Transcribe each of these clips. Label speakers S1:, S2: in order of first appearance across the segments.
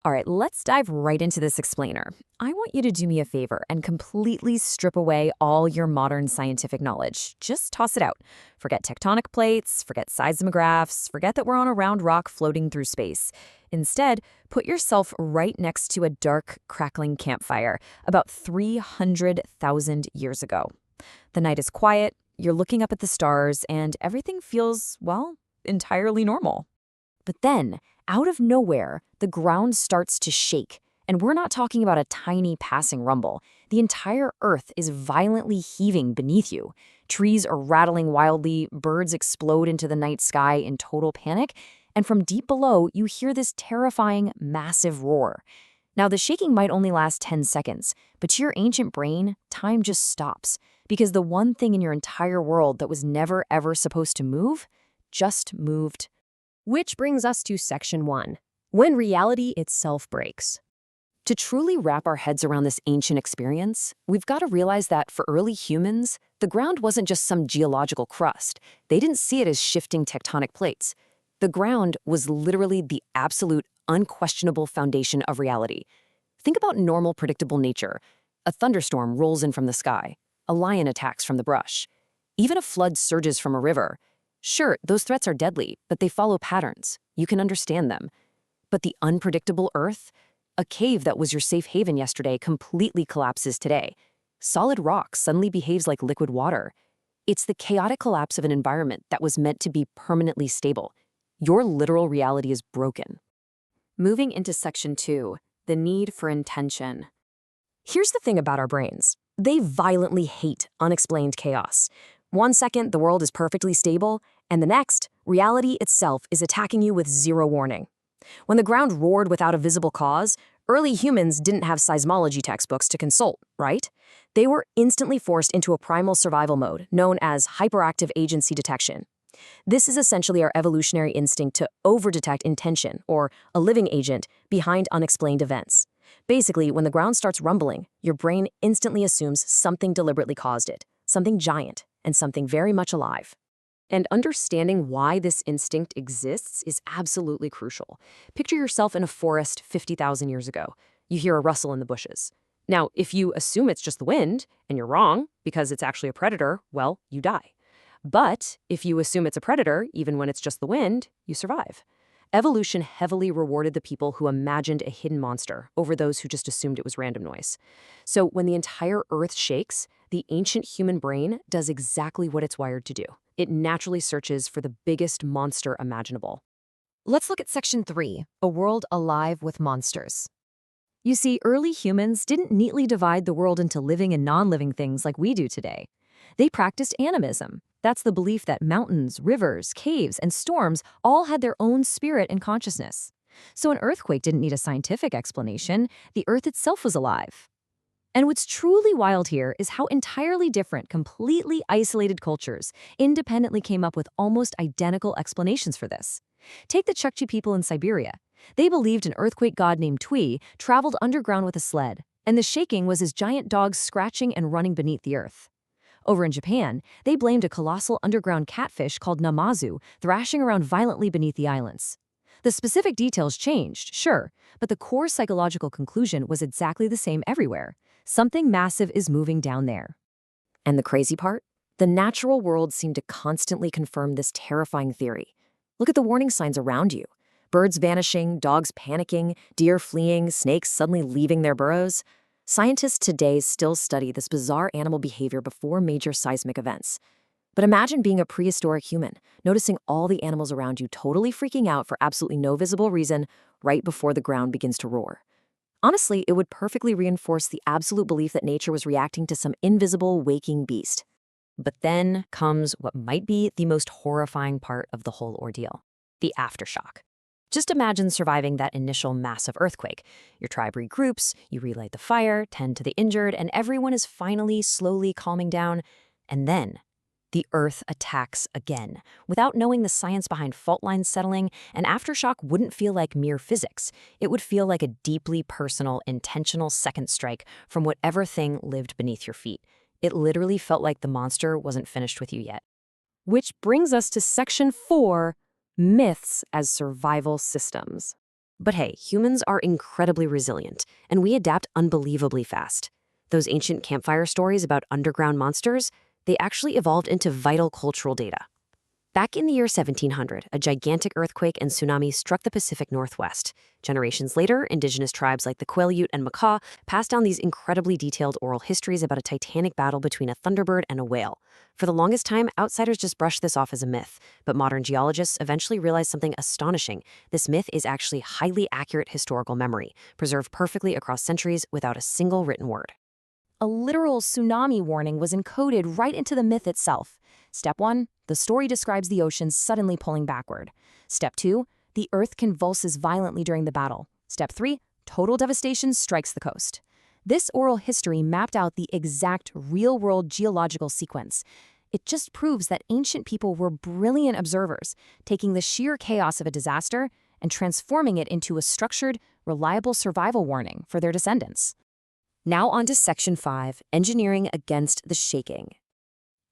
S1: All right, let's dive right into this explainer. I want you to do me a favor and completely strip away all your modern scientific knowledge. Just toss it out. Forget tectonic plates, forget seismographs, forget that we're on a round rock floating through space. Instead, put yourself right next to a dark, crackling campfire about 300,000 years ago. The night is quiet, you're looking up at the stars, and everything feels, well, entirely normal. But then, out of nowhere, the ground starts to shake. And we're not talking about a tiny passing rumble. The entire Earth is violently heaving beneath you. Trees are rattling wildly, birds explode into the night sky in total panic, and from deep below, you hear this terrifying, massive roar. Now, the shaking might only last 10 seconds, but to your ancient brain, time just stops. Because the one thing in your entire world that was never ever supposed to move, just moved.
S2: Which brings us to Section 1, when reality itself breaks.
S1: To truly wrap our heads around this ancient experience, we've got to realize that for early humans, the ground wasn't just some geological crust. They didn't see it as shifting tectonic plates. The ground was literally the absolute, unquestionable foundation of reality. Think about normal, predictable nature. A thunderstorm rolls in from the sky. A lion attacks from the brush. Even a flood surges from a river. Sure, those threats are deadly, but they follow patterns. You can understand them. But the unpredictable Earth? A cave that was your safe haven yesterday completely collapses today. Solid rock suddenly behaves like liquid water. It's the chaotic collapse of an environment that was meant to be permanently stable. Your literal reality is broken. Moving into Section 2, the need for intention.
S2: Here's the thing about our brains. They violently hate unexplained chaos. One second, the world is perfectly stable, and the next, reality itself is attacking you with zero warning. When the ground roared without a visible cause, early humans didn't have seismology textbooks to consult, right? They were instantly forced into a primal survival mode known as hyperactive agency detection. This is essentially our evolutionary instinct to overdetect intention, or a living agent, behind unexplained events. Basically, when the ground starts rumbling, your brain instantly assumes something deliberately caused it, something giant, and something very much alive. And understanding why this instinct exists is absolutely crucial. Picture yourself in a forest 50,000 years ago. You hear a rustle in the bushes. Now, if you assume it's just the wind, and you're wrong, because it's actually a predator, well, you die. But if you assume it's a predator, even when it's just the wind, you survive. Evolution heavily rewarded the people who imagined a hidden monster over those who just assumed it was random noise. So when the entire Earth shakes, the ancient human brain does exactly what it's wired to do. It naturally searches for the biggest monster imaginable.
S1: Let's look at Section 3, a world alive with monsters. You see, early humans didn't neatly divide the world into living and non-living things like we do today. They practiced animism. That's the belief that mountains, rivers, caves, and storms all had their own spirit and consciousness. So an earthquake didn't need a scientific explanation. The Earth itself was alive. And what's truly wild here is how entirely different, completely isolated cultures independently came up with almost identical explanations for this. Take the Chukchi people in Siberia. They believed an earthquake god named Tui traveled underground with a sled, and the shaking was his giant dogs scratching and running beneath the earth. Over in Japan, they blamed a colossal underground catfish called Namazu thrashing around violently beneath the islands. The specific details changed, sure, but the core psychological conclusion was exactly the same everywhere. Something massive is moving down there. And the crazy part? The natural world seemed to constantly confirm this terrifying theory. Look at the warning signs around you. Birds vanishing, dogs panicking, deer fleeing, snakes suddenly leaving their burrows. Scientists today still study this bizarre animal behavior before major seismic events. But imagine being a prehistoric human, noticing all the animals around you totally freaking out for absolutely no visible reason right before the ground begins to roar. Honestly, it would perfectly reinforce the absolute belief that nature was reacting to some invisible, waking beast. But then comes what might be the most horrifying part of the whole ordeal: the aftershock. Just imagine surviving that initial massive earthquake. Your tribe regroups, you relight the fire, tend to the injured, and everyone is finally, slowly calming down. And then the Earth attacks again. Without knowing the science behind fault lines settling, an aftershock wouldn't feel like mere physics. It would feel like a deeply personal, intentional second strike from whatever thing lived beneath your feet. It literally felt like the monster wasn't finished with you yet.
S2: Which brings us to Section 4, myths as survival systems. But hey, humans are incredibly resilient, and we adapt unbelievably fast. Those ancient campfire stories about underground monsters, they actually evolved into vital cultural data. Back in the year 1700, a gigantic earthquake and tsunami struck the Pacific Northwest. Generations later, indigenous tribes like the Quileute and Makah passed down these incredibly detailed oral histories about a titanic battle between a thunderbird and a whale. For the longest time, outsiders just brushed this off as a myth, but modern geologists eventually realized something astonishing. This myth is actually highly accurate historical memory, preserved perfectly across centuries without a single written word.
S1: A literal tsunami warning was encoded right into the myth itself. Step 1, the story describes the ocean suddenly pulling backward. Step 2, the earth convulses violently during the battle. Step 3, total devastation strikes the coast. This oral history mapped out the exact real-world geological sequence. It just proves that ancient people were brilliant observers, taking the sheer chaos of a disaster and transforming it into a structured, reliable survival warning for their descendants.
S2: Now on to Section 5, Engineering Against the Shaking.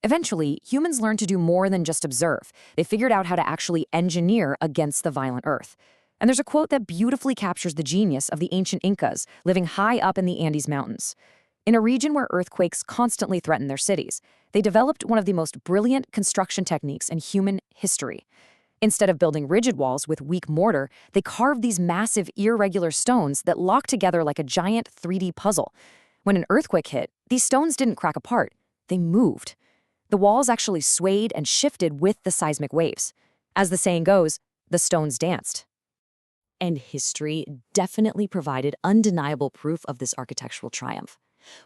S1: Eventually, humans learned to do more than just observe. They figured out how to actually engineer against the violent earth. And there's a quote that beautifully captures the genius of the ancient Incas living high up in the Andes Mountains. In a region where earthquakes constantly threaten their cities, they developed one of the most brilliant construction techniques in human history. Instead of building rigid walls with weak mortar, they carved these massive, irregular stones that locked together like a giant 3D puzzle. When an earthquake hit, these stones didn't crack apart. They moved. The walls actually swayed and shifted with the seismic waves. As the saying goes, the stones danced.
S2: And history definitely provided undeniable proof of this architectural triumph.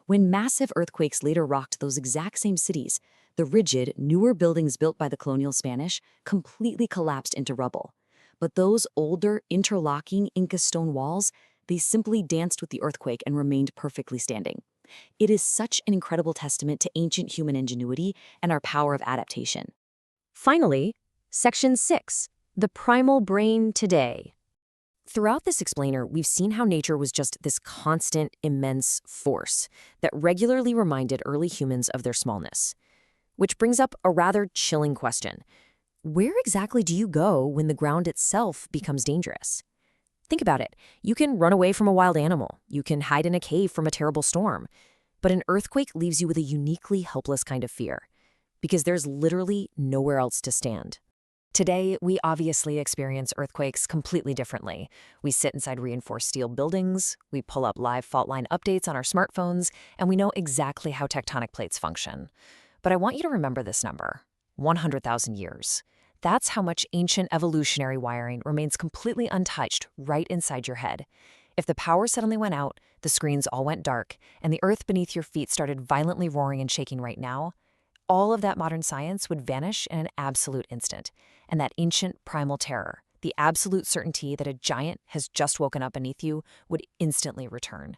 S2: When massive earthquakes later rocked those exact same cities, the rigid, newer buildings built by the colonial Spanish completely collapsed into rubble. But those older, interlocking Inca stone walls, they simply danced with the earthquake and remained perfectly standing. It is such an incredible testament to ancient human ingenuity and our power of adaptation. Finally, Section 6, the primal brain today. Throughout this explainer, we've seen how nature was just this constant, immense force that regularly reminded early humans of their smallness. Which brings up a rather chilling question. Where exactly do you go when the ground itself becomes dangerous? Think about it. You can run away from a wild animal. You can hide in a cave from a terrible storm. But an earthquake leaves you with a uniquely helpless kind of fear, because there's literally nowhere else to stand.
S1: Today, we obviously experience earthquakes completely differently. We sit inside reinforced steel buildings, we pull up live fault line updates on our smartphones, and we know exactly how tectonic plates function. But I want you to remember this number, 100,000 years. That's how much ancient evolutionary wiring remains completely untouched right inside your head. If the power suddenly went out, the screens all went dark, and the earth beneath your feet started violently roaring and shaking right now, all of that modern science would vanish in an absolute instant. And that ancient primal terror, the absolute certainty that a giant has just woken up beneath you, would instantly return.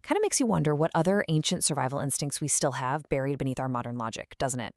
S1: Kind of makes you wonder what other ancient survival instincts we still have buried beneath our modern logic, doesn't it?